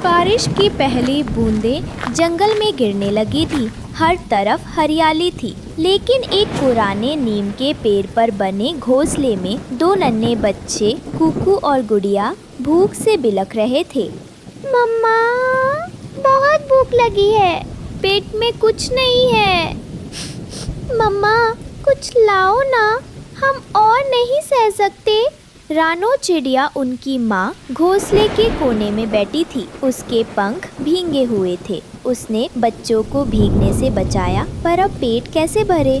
बारिश की पहली बूंदें जंगल में गिरने लगी थी। हर तरफ हरियाली थी, लेकिन एक पुराने नीम के पेड़ पर बने घोंसले में दो नन्हे बच्चे कुकू और गुड़िया भूख से बिलख रहे थे। मम्मा, बहुत भूख लगी है, पेट में कुछ नहीं है। मम्मा, कुछ लाओ ना, हम और नहीं सह सकते। रानो चिड़िया उनकी माँ घोंसले के कोने में बैठी थी। उसके पंख भींगे हुए थे। उसने बच्चों को भीगने से बचाया, पर अब पेट कैसे भरे?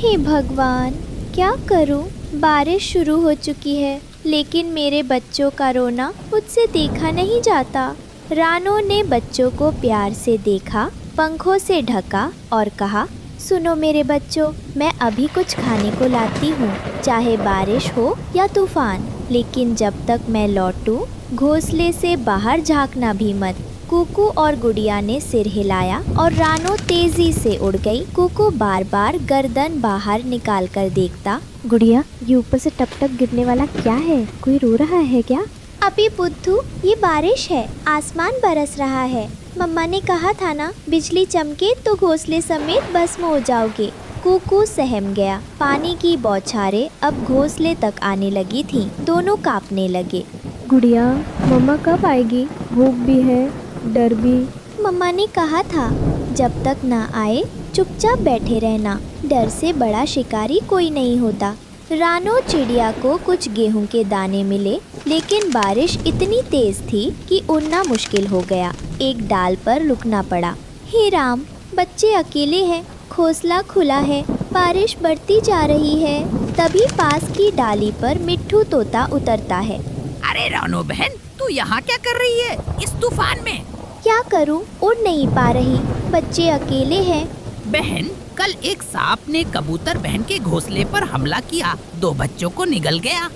हे भगवान, क्या करूं? बारिश शुरू हो चुकी है, लेकिन मेरे बच्चों का रोना मुझसे देखा नहीं जाता। रानो ने बच्चों को प्यार से देखा, पंखों से ढका और कहा, सुनो मेरे बच्चों, मैं अभी कुछ खाने को लाती हूँ, चाहे बारिश हो या तूफान, लेकिन जब तक मैं लौटूं घोंसले से बाहर झांकना भी मत। कुकू और गुड़िया ने सिर हिलाया और रानो तेजी से उड़ गई। कुकू बार बार गर्दन बाहर निकाल कर देखता। गुड़िया, ये ऊपर से टप टप गिरने वाला क्या है? कोई रो रहा है क्या? अभी बुद्धू, ये बारिश है, आसमान बरस रहा है। मम्मा ने कहा था ना, बिजली चमके तो घोंसले समेत भस्म हो जाओगे। कुकू सहम गया। पानी की बौछारें अब घोंसले तक आने लगी थीं। दोनों कांपने लगे। गुड़िया, मम्मा कब आएगी? भूख भी है, डर भी। मम्मा ने कहा था, जब तक ना आए चुपचाप बैठे रहना। डर से बड़ा शिकारी कोई नहीं होता। रानो चिड़िया को कुछ गेहूं के दाने मिले, लेकिन बारिश इतनी तेज थी कि उड़ना मुश्किल हो गया। एक डाल पर रुकना पड़ा। हे राम, बच्चे अकेले हैं, घोंसला खुला है, बारिश बढ़ती जा रही है। तभी पास की डाली पर मिट्ठू तोता उतरता है। अरे रानो बहन, तू यहाँ क्या कर रही है इस तूफान में? क्या करूं, उड़ नहीं पा रही, बच्चे अकेले हैं। बहन, कल एक सांप ने कबूतर बहन के घोंसले पर हमला किया, 2 बच्चों को निगल गया।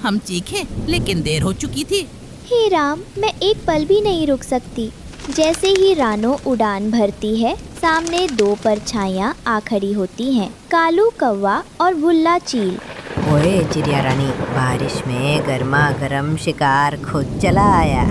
हम चीखे, लेकिन देर हो चुकी थी। हे राम, मैं एक पल भी नहीं रुक सकती। जैसे ही रानो उड़ान भरती है, सामने 2 परछाइयाँ आ खड़ी होती हैं, कालू कौवा और भुल्ला चील। ओए चिड़िया रानी, बारिश में गर्मा गर्म शिकार खुद चला आया।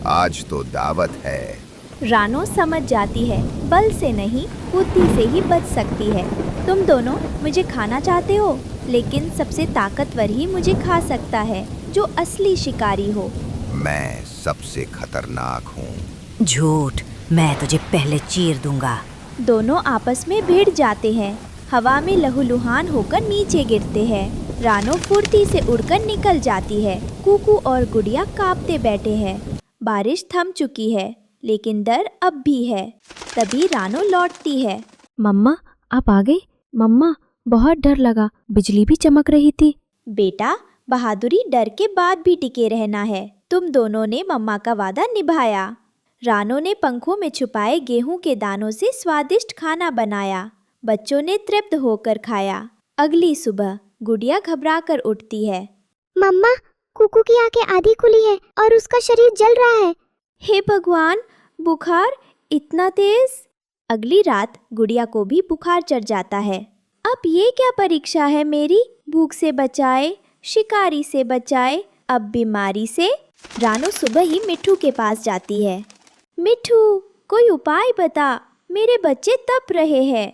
आज तो दावत है। रानो समझ जाती है, बल से नहीं बुद्धि से ही बच सकती है। तुम दोनों मुझे खाना चाहते हो, लेकिन सबसे ताकतवर ही मुझे खा सकता है, जो असली शिकारी हो। मैं सबसे खतरनाक हूँ। झूठ, मैं तुझे पहले चीर दूंगा। दोनों आपस में भिड़ जाते हैं, हवा में लहूलुहान होकर नीचे गिरते हैं। रानो फुर्ती से उड़कर निकल जाती है। कुकू और गुड़िया कांपते बैठे हैं। बारिश थम चुकी है, लेकिन डर अब भी है। तभी रानो लौटती है। मम्मा, आप आ गई? मम्मा, बहुत डर लगा, बिजली भी चमक रही थी। बेटा, बहादुरी डर के बाद भी टिके रहना है। तुम दोनों ने मम्मा का वादा निभाया। रानो ने पंखों में छुपाए गेहूं के दानों से स्वादिष्ट खाना बनाया। बच्चों ने तृप्त होकर खाया। अगली सुबह गुड़िया घबरा कर उठती है। मम्मा, कुकू की आंखें आधी खुली है और उसका शरीर जल रहा है। हे भगवान, बुखार इतना तेज! अगली रात गुड़िया को भी बुखार चढ़ जाता है। अब ये क्या परीक्षा है मेरी? भूख से बचाए, शिकारी से बचाए, अब बीमारी से। रानो सुबह ही मिट्ठू के पास जाती है। मिट्ठू, कोई उपाय बता, मेरे बच्चे तप रहे हैं।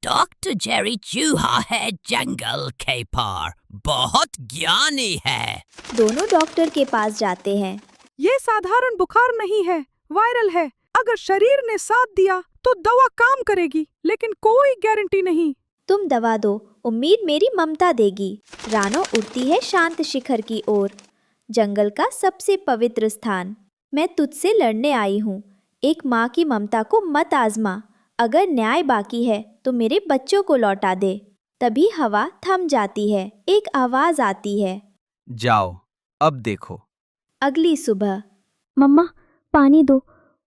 डॉक्टर जेरी चूहा है जंगल के पार, बहुत ज्ञानी है। दोनों डॉक्टर के पास जाते हैं। ये साधारण बुखार नहीं है, वायरल है। अगर शरीर ने साथ दिया तो दवा काम करेगी, लेकिन कोई गारंटी नहीं। तुम दवा दो, उम्मीद मेरी ममता देगी। रानो उड़ती है शांत शिखर की ओर, जंगल का सबसे पवित्र स्थान। मैं तुझसे लड़ने आई हूँ। एक माँ की ममता को मत आजमा। अगर न्याय बाकी है तो मेरे बच्चों को लौटा दे। तभी हवा थम जाती है। एक आवाज आती है, जाओ, अब देखो। अगली सुबह, मम्मा, पानी दो,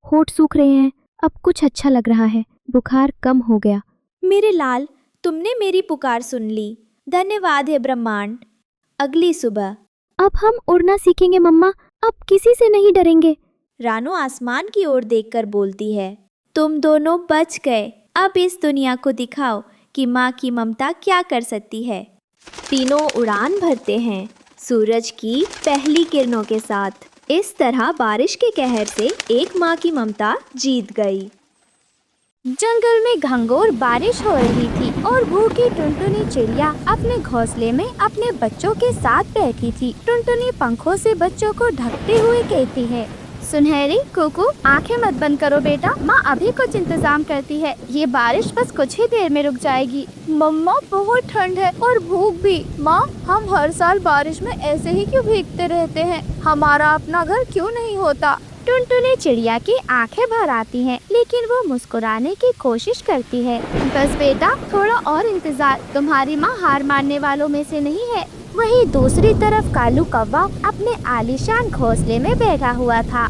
होठ सूख रहे हैं। अब कुछ अच्छा लग रहा है, बुखार कम हो गया। मेरे लाल, तुमने मेरी पुकार सुन ली। धन्यवाद है ब्रह्मांड। अगली सुबह, अब हम उड़ना सीखेंगे मम्मा, अब किसी से नहीं डरेंगे। रानो आसमान की ओर देखकर बोलती है, तुम दोनों बच गए। अब इस दुनिया को दिखाओ कि माँ की ममता क्या कर सकती है। तीनों उड़ान भरते हैं सूरज की पहली किरणों के साथ। इस तरह बारिश के कहर से एक माँ की ममता जीत गई। जंगल में घंघोर बारिश हो रही थी और भूखी टुनटुनी चिड़िया अपने घोंसले में अपने बच्चों के साथ बैठी थी। टुनटुनी पंखों से बच्चों को ढकते हुए कहती है, सुनहरी, कुकू, आंखें मत बंद करो बेटा, माँ अभी कुछ इंतजाम करती है। ये बारिश बस कुछ ही देर में रुक जाएगी। मम्मा बहुत ठंड है और भूख भी। माँ, हम हर साल बारिश में ऐसे ही क्यों भीगते रहते हैं? हमारा अपना घर क्यों नहीं होता? टुनटुनी चिड़िया की आंखें भर आती हैं, लेकिन वो मुस्कुराने की कोशिश करती है। बस बेटा, थोड़ा और इंतजार, तुम्हारी माँ हार मानने वालों में से नहीं है। वहीं दूसरी तरफ कालू कौवा अपने आलीशान घोंसले में बैठा हुआ था।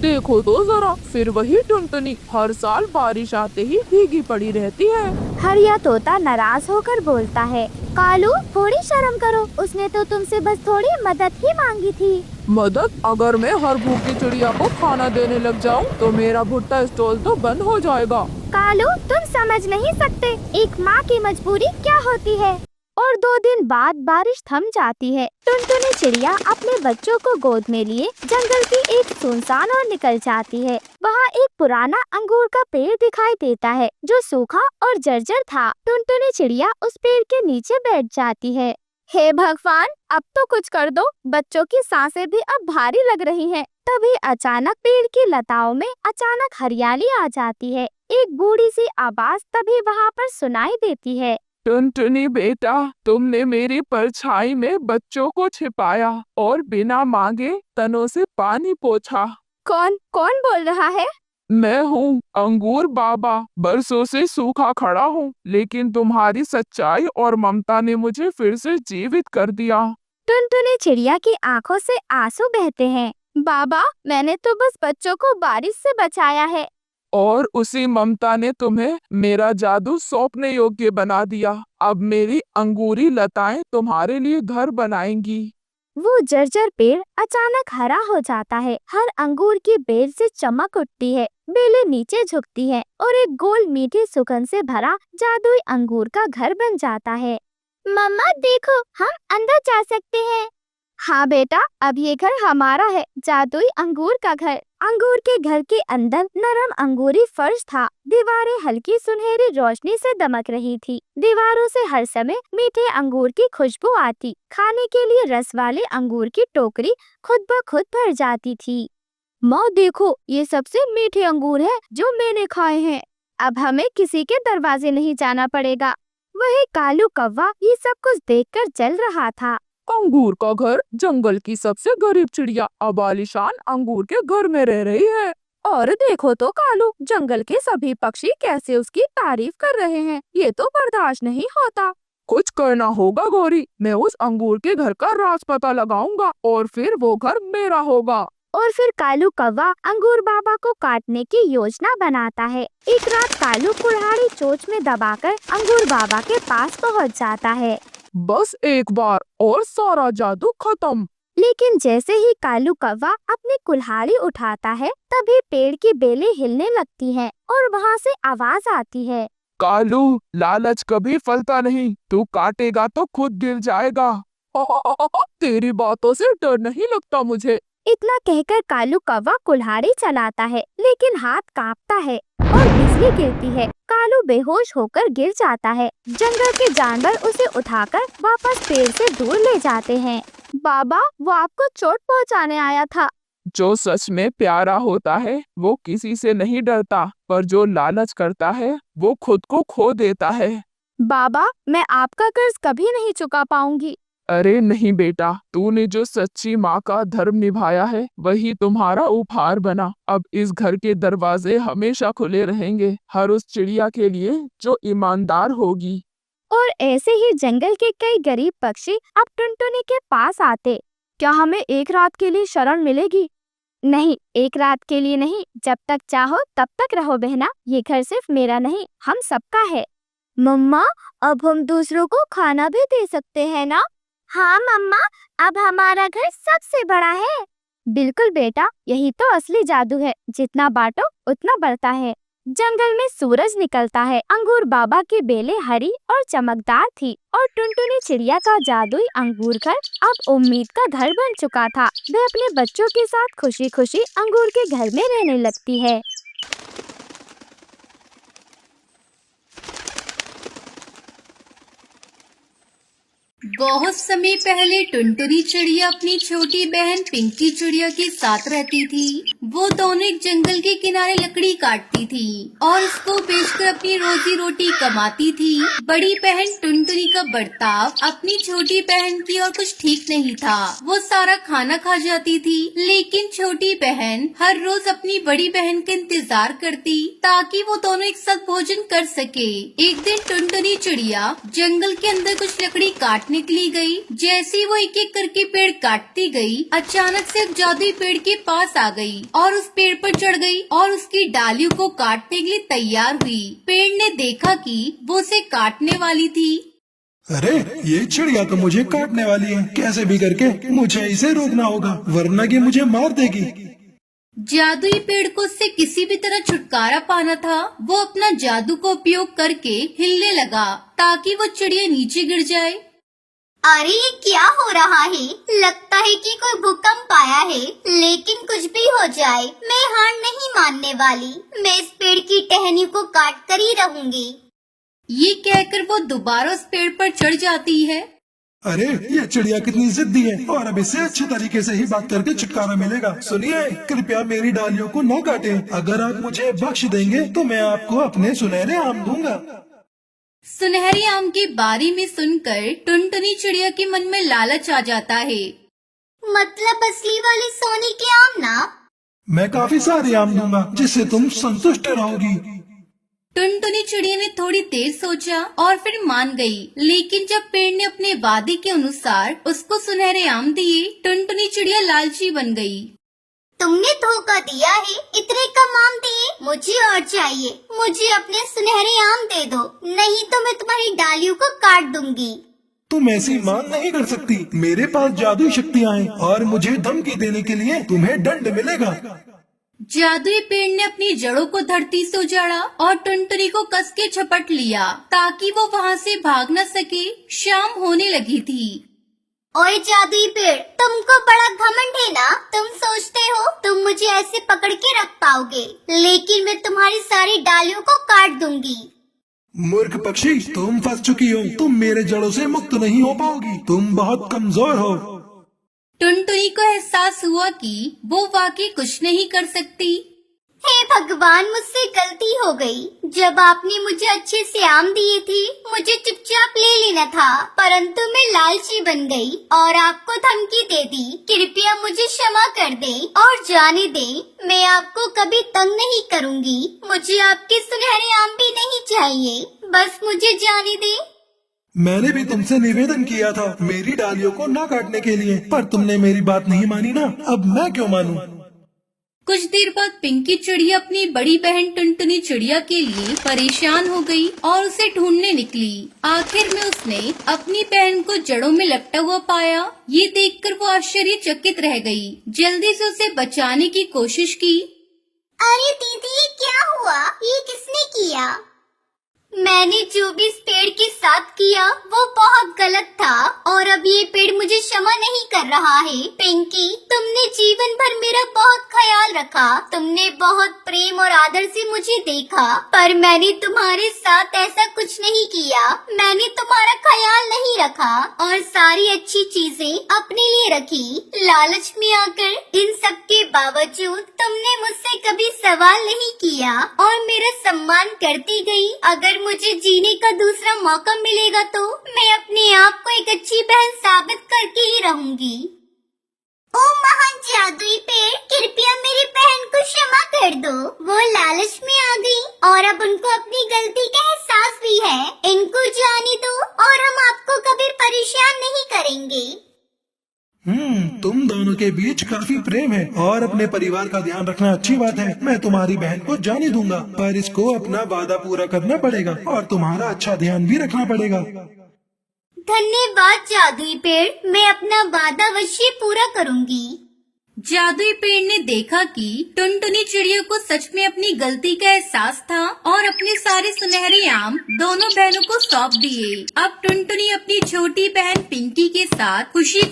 देखो तो जरा, फिर वही टुनटुनी हर साल बारिश आते ही भीगी पड़ी रहती है। हरिया तोता नाराज होकर बोलता है, कालू थोड़ी शर्म करो, उसने तो तुमसे बस थोड़ी मदद ही मांगी थी। मदद? अगर मैं हर भूखी चिड़िया को खाना देने लग जाऊं, तो मेरा भुट्टा स्टॉल तो बंद हो जाएगा। कालू, तुम समझ नहीं सकते एक माँ की मजबूरी क्या होती है। और 2 दिन बाद बारिश थम जाती है। टुनटुनी चिड़िया अपने बच्चों को गोद में लिए जंगल की एक सुनसान और निकल जाती है। वहाँ एक पुराना अंगूर का पेड़ दिखाई देता है जो सूखा और जर्जर था। टुनटुनी चिड़िया उस पेड़ के नीचे बैठ जाती है। हे भगवान, अब तो कुछ कर दो, बच्चों की सांसें भी अब भारी लग रही हैं। तभी अचानक पेड़ की लताओं में अचानक हरियाली आ जाती है। एक बूढ़ी सी आवाज तभी वहाँ पर सुनाई देती है, टुनटुनी बेटा, तुमने मेरी परछाई में बच्चों को छिपाया और बिना मांगे तनों से पानी पोंछा। कौन बोल रहा है? मैं हूँ अंगूर बाबा, बरसों से सूखा खड़ा हूँ, लेकिन तुम्हारी सच्चाई और ममता ने मुझे फिर से जीवित कर दिया। टुनटुनी चिड़िया की आंखों से आंसू बहते हैं। बाबा, मैंने तो बस बच्चों को बारिश से बचाया है। और उसी ममता ने तुम्हें मेरा जादू सौंपने योग्य बना दिया। अब मेरी अंगूरी लताएं तुम्हारे लिए घर बनाएंगी। वो जर्जर पेड़ अचानक हरा हो जाता है। हर अंगूर की बेल से चमक उठती है, बेलें नीचे झुकती है और एक गोल मीठी सुगंध से भरा जादुई अंगूर का घर बन जाता है। मम्मा देखो, हम अंदर जा सकते हैं। हाँ बेटा, अब ये घर हमारा है, जादुई अंगूर का घर। अंगूर के घर के अंदर नरम अंगूरी फर्श था। दीवारें हल्की सुनहरी रोशनी से दमक रही थी। दीवारों से हर समय मीठे अंगूर की खुशबू आती। खाने के लिए रस वाले अंगूर की टोकरी खुद ब खुद भर जाती थी। माँ देखो, ये सबसे मीठे अंगूर है जो मैंने खाए हैं। अब हमें किसी के दरवाजे नहीं जाना पड़ेगा। वही कालू कौवा ये सब कुछ देखकर जल रहा था। अंगूर का घर, जंगल की सबसे गरीब चिड़िया अब आलीशान अंगूर के घर में रह रही है। और देखो तो कालू, जंगल के सभी पक्षी कैसे उसकी तारीफ कर रहे हैं। ये तो बर्दाश्त नहीं होता। कुछ करना होगा गौरी, मैं उस अंगूर के घर का राज पता लगाऊंगा और फिर वो घर मेरा होगा। और फिर कालू कौवा अंगूर बाबा को काटने की योजना बनाता है। एक रात कालू कुल्हाड़ी चोंच में दबाकर अंगूर बाबा के पास पहुंच जाता है। बस एक बार और सारा जादू खत्म। लेकिन जैसे ही कालू कौवा अपनी कुल्हाड़ी उठाता है, तभी पेड़ की बेलें हिलने लगती हैं और वहाँ से आवाज आती है, कालू, लालच कभी फलता नहीं, तू काटेगा तो खुद गिर जाएगा। तेरी बातों से डर नहीं लगता मुझे। इतना कहकर कालू कौवा कुल्हाड़ी चलाता है, लेकिन हाथ कांपता है और बिजली गिरती है। कालू बेहोश होकर गिर जाता है। जंगल के जानवर उसे उठाकर वापस पेड़ से दूर ले जाते हैं। बाबा, वो आपको चोट पहुंचाने आया था। जो सच में प्यारा होता है वो किसी से नहीं डरता, पर जो लालच करता है वो खुद को खो देता है। बाबा, मैं आपका कर्ज कभी नहीं चुका पाऊंगी। अरे नहीं बेटा, तूने जो सच्ची माँ का धर्म निभाया है वही तुम्हारा उपहार बना। अब इस घर के दरवाजे हमेशा खुले रहेंगे, हर उस चिड़िया के लिए जो ईमानदार होगी। और ऐसे ही जंगल के कई गरीब पक्षी अब टुनटुनी के पास आते। क्या हमें एक रात के लिए शरण मिलेगी? नहीं, एक रात के लिए नहीं, जब तक चाहो तब तक रहो बहना। ये घर सिर्फ मेरा नहीं, हम सबका है। मम्मा, अब हम दूसरों को खाना भी दे सकते हैं ना? हाँ मम्मा, अब हमारा घर सबसे बड़ा है। बिल्कुल बेटा, यही तो असली जादू है, जितना बांटो उतना बढ़ता है। जंगल में सूरज निकलता है। अंगूर बाबा की बेलें हरी और चमकदार थी और टुनटुनी चिड़िया का जादुई अंगूर घर अब उम्मीद का घर बन चुका था। वह अपने बच्चों के साथ खुशी खुशी अंगूर के घर में रहने लगती है। बहुत समय पहले टुनटुनी चिड़िया अपनी छोटी बहन पिंकी चिड़िया के साथ रहती थी। वो दोनों एक जंगल के किनारे लकड़ी काटती थी और उसको बेचकर अपनी रोजी रोटी कमाती थी। बड़ी बहन टुनटुनी का बर्ताव अपनी छोटी बहन की और कुछ ठीक नहीं था। वो सारा खाना खा जाती थी, लेकिन छोटी बहन हर रोज अपनी बड़ी बहन का इंतजार करती ताकि वो दोनों एक साथ भोजन कर सके। एक दिन टुनटुनी चिड़िया जंगल के अंदर कुछ लकड़ी काट निकली गई। जैसे ही वो एक एक करके पेड़ काटती गई, अचानक से एक जादुई पेड़ के पास आ गई और उस पेड़ पर चढ़ गई और उसकी डालियों को काटने के लिए तैयार हुई। पेड़ ने देखा कि वो उसे काटने वाली थी। अरे ये चिड़िया तो मुझे काटने वाली है, कैसे भी करके मुझे इसे रोकना होगा वरना ये मुझे मार देगी। जादुई पेड़ को उससे किसी भी तरह छुटकारा पाना था। वो अपना जादू का उपयोग करके हिलने लगा ताकि वो चिड़िया नीचे गिर जाए। अरे ये क्या हो रहा है? लगता है कि कोई भूकंप आया है। लेकिन कुछ भी हो जाए, मैं हार नहीं मानने वाली। मैं इस पेड़ की टहनी को काट कर ही रहूंगी। ये कहकर वो दोबारा उस पेड़ पर चढ़ जाती है। अरे ये चिड़िया कितनी जिद्दी है और अब इससे अच्छे तरीके से ही बात करके छुटकारा मिलेगा। सुनिए, कृपया मेरी डालियों को न काटें। अगर आप मुझे बख्श देंगे तो मैं आपको अपने सुनहरे आम दूंगा। सुनहरे आम के बारे में सुनकर टुनटुनी चिड़िया के मन में लालच आ जाता है। मतलब असली वाले सोने के आम ना? मैं काफी सारे आम दूंगा जिससे तुम संतुष्ट रहोगी। टुनटुनी चिड़िया ने थोड़ी देर सोचा और फिर मान गई। लेकिन जब पेड़ ने अपने वादे के अनुसार उसको सुनहरे आम दिए, टुनटुनी चिड़िया लालची बन गई। तुमने धोखा दिया है, इतने कम आम दिए। मुझे और चाहिए। मुझे अपने सुनहरे आम दे दो, नहीं तो मैं तुम्हारी डालियों को काट दूंगी। तुम ऐसी मांग नहीं कर सकती। मेरे पास जादुई शक्तियाँ हैं और मुझे धमकी देने के लिए तुम्हें दंड मिलेगा। जादुई पेड़ ने अपनी जड़ों को धरती से उजाड़ा और टुनटुनी को कस के झपट लिया ताकि वो वहाँ से भाग न सके। शाम होने लगी थी। ओए जादुई पेड़, तुमको बड़ा घमंड है ना? तुम सोचते हो तुम मुझे ऐसे पकड़ के रख पाओगे, लेकिन मैं तुम्हारी सारी डालियों को काट दूंगी। मूर्ख पक्षी, तुम फंस चुकी हो। तुम मेरे जड़ों से मुक्त नहीं हो पाओगी। तुम बहुत कमजोर हो। टुनटुनी को एहसास हुआ कि वो वाकई कुछ नहीं कर सकती। हे भगवान, मुझसे गलती हो गई। जब आपने मुझे अच्छे से आम दिए थे, मुझे चुपचाप ले लेना था, परंतु मैं लालची बन गई और आपको धमकी दे दी। कृपया मुझे क्षमा कर दे और जाने दे। मैं आपको कभी तंग नहीं करूंगी। मुझे आपके सुनहरे आम भी नहीं चाहिए, बस मुझे जाने दे। मैंने भी तुमसे निवेदन किया था मेरी डालियों को न काटने के लिए, पर तुमने मेरी बात नहीं मानी ना। अब मैं क्यों मानूं? कुछ देर बाद पिंकी चिड़िया अपनी बड़ी बहन टुनटुनी चिड़िया के लिए परेशान हो गई और उसे ढूंढने निकली। आखिर में उसने अपनी बहन को जड़ों में लपटा हुआ पाया। ये देखकर वो आश्चर्यचकित रह गई। जल्दी से उसे बचाने की कोशिश की। अरे दीदी, ये क्या हुआ? ये किसने किया? मैंने जो भी इस पेड़ के साथ किया वो बहुत गलत था और अब ये पेड़ मुझे क्षमा नहीं कर रहा है। पिंकी, तुमने जीवन भर मेरा बहुत ख्याल रखा। तुमने बहुत प्रेम और आदर से मुझे देखा, पर मैंने तुम्हारे साथ ऐसा कुछ नहीं किया। मैंने तुम्हारा ख्याल नहीं रखा और सारी अच्छी चीजें अपने लिए रखी। लालच में आकर इन सब के बावजूद तुमने मुझसे कभी सवाल नहीं किया और मेरा सम्मान करती गई। अगर मुझे जीने का दूसरा मौका मिलेगा तो मैं अपने आप को एक अच्छी बहन साबित करके ही रहूंगी। ओ महान जादुई पेड़, कृपया मेरी बहन को क्षमा कर दो। वो लालच में आ गई और अब उनको अपनी गलती का एहसास भी है। इनको जाने दो और हम आपको कभी परेशान नहीं करेंगे। तुम दोनों के बीच काफी प्रेम है और अपने परिवार का ध्यान रखना अच्छी बात है। मैं तुम्हारी बहन को जाने दूंगा, पर इसको अपना वादा पूरा करना पड़ेगा और तुम्हारा अच्छा ध्यान भी रखना पड़ेगा। धन्यवाद जादुई पेड़, मैं अपना वादा अवश्य पूरा करूंगी। जादुई पेड़ ने देखा कि टुनटुनी चिड़िया को सच में अपनी गलती का एहसास था और अपने सारे सुनहरे आम दोनों बहनों को सौंप दिए। अब टुनटुनी अपनी छोटी बहन पिंकी के साथ खुशी